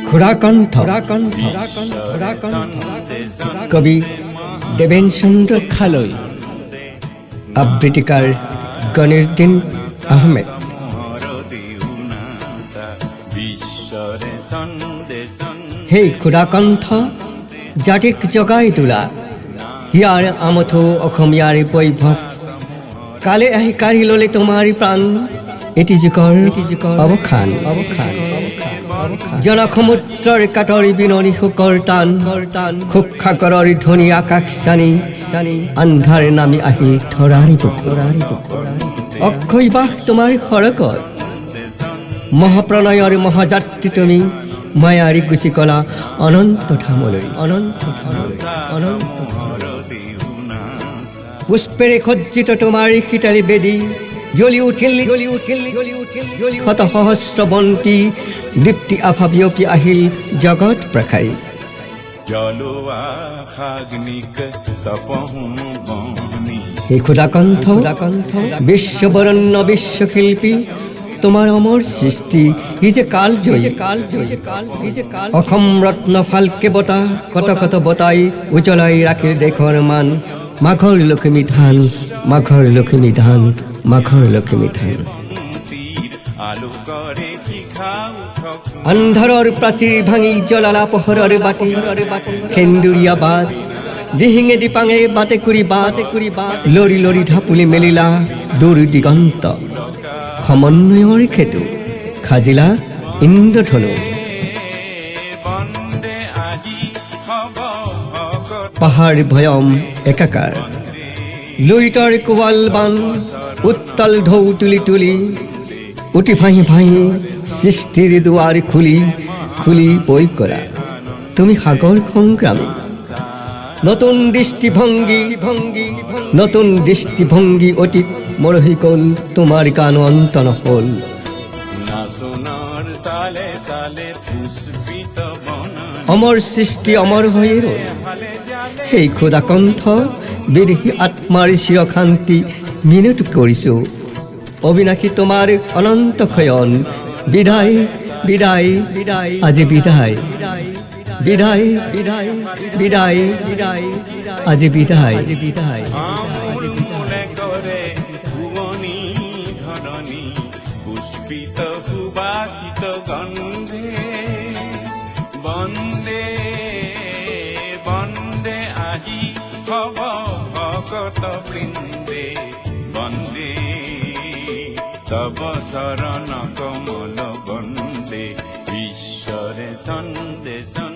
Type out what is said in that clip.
ক্ষুধাকণ্ঠ কবি দেবেনচন্দ্ৰ খালই, আবৃত্তিকাৰ গনিৰুদ্দিন আহমেদ। হে ক্ষুধাকণ্ঠ জাতিক জগাই তোলা, হিয়াৰ আমঠু অসমীয়াৰ বৈভৱ, কালে আহি কাঢ়ি ললে তোমাৰ প্ৰাণ, এটি যুগৰ অৱসান। জনসমুদ্ৰৰ কাতৰ বিননি শোকৰ টান, খুব সাগৰৰ ধ্বনি আকাশ চানি, আন্ধাৰ নামি আহি ধৰাৰ বুকুৰ। অক্ষয় বাস তোমাৰ সৰগত, মহাপ্ৰণয়ৰ মহাযাত্ৰী তুমি, মায়াৰী গুচি গলা অনন্ত ধামলৈ। পুষ্পেৰে সজ্জিত তোমাৰ শীতলী বেদী, জ্বলি উঠিল শত সহস্ৰ বন্তি, দীপ্তি আভা বিয়পি আহিল জগত প্ৰসাৰী। এই ক্ষুধাকণ্ঠ বিশ্ববৰণ্য বিশ্বশিল্পী, তোমাৰ অমৰ সৃষ্টি ই যে কালজয়ী। অসম ৰত্ন ফালকে বঁটা কত কত বঁটাই উজ্বলাই ৰাখিল দেশৰ মান, মাঘৰ লখিমী ধান, মাঘৰ লখিমী ধান, মাঘৰ লখিমী ধান। আন্ধাৰৰ প্ৰাচীৰ ভাঙি জ্বলালা পোহৰৰ বাতি, সেন্দুৰীয়া বাট দিহিঙে দিপাঙে বাটে কুৰি বাট, লৰি লৰি ঢাপুলি মেলিলা দূৰ দিগন্ত, সমন্বয়ৰ খেতু খাজিলা ইন্দ্ৰধনু। পাহাৰ ভয়ম একাকাৰ, লুইতৰ কোৱাল বান, উত্তাল ঢৌ তুলি তুলি, উঠি ভাহি ভাহি সৃষ্টিৰ দুৱাৰ খুলি বৈ কৰা তুমি সাগৰ সংগ্ৰামী। নতুন দৃষ্টিভংগী অতীত মৰহি গ'ল, তোমাৰ গান অন্ত নহ'ল। অমৰ সৃষ্টি অমৰ হৈয়ে ৰ'ল, সেই ক্ষুধাকণ্ঠ বিদেহী আত্মাৰ চিৰশান্তি মিনতি কৰিছোঁ। অবিনাশী তোমাৰ অনন্ত শয়ন, বিদায় বিদায় আজি বিদায়, বিদায় বিদায় আজি বিদায়। পুষ্পিত সুবাসিত গন্ধে বন্দে বন্দে আজি হব ভকত বৃন্দে, বন্দে তব চরণ কমল বন্দে, ঈশ্বরে সন্দেশন।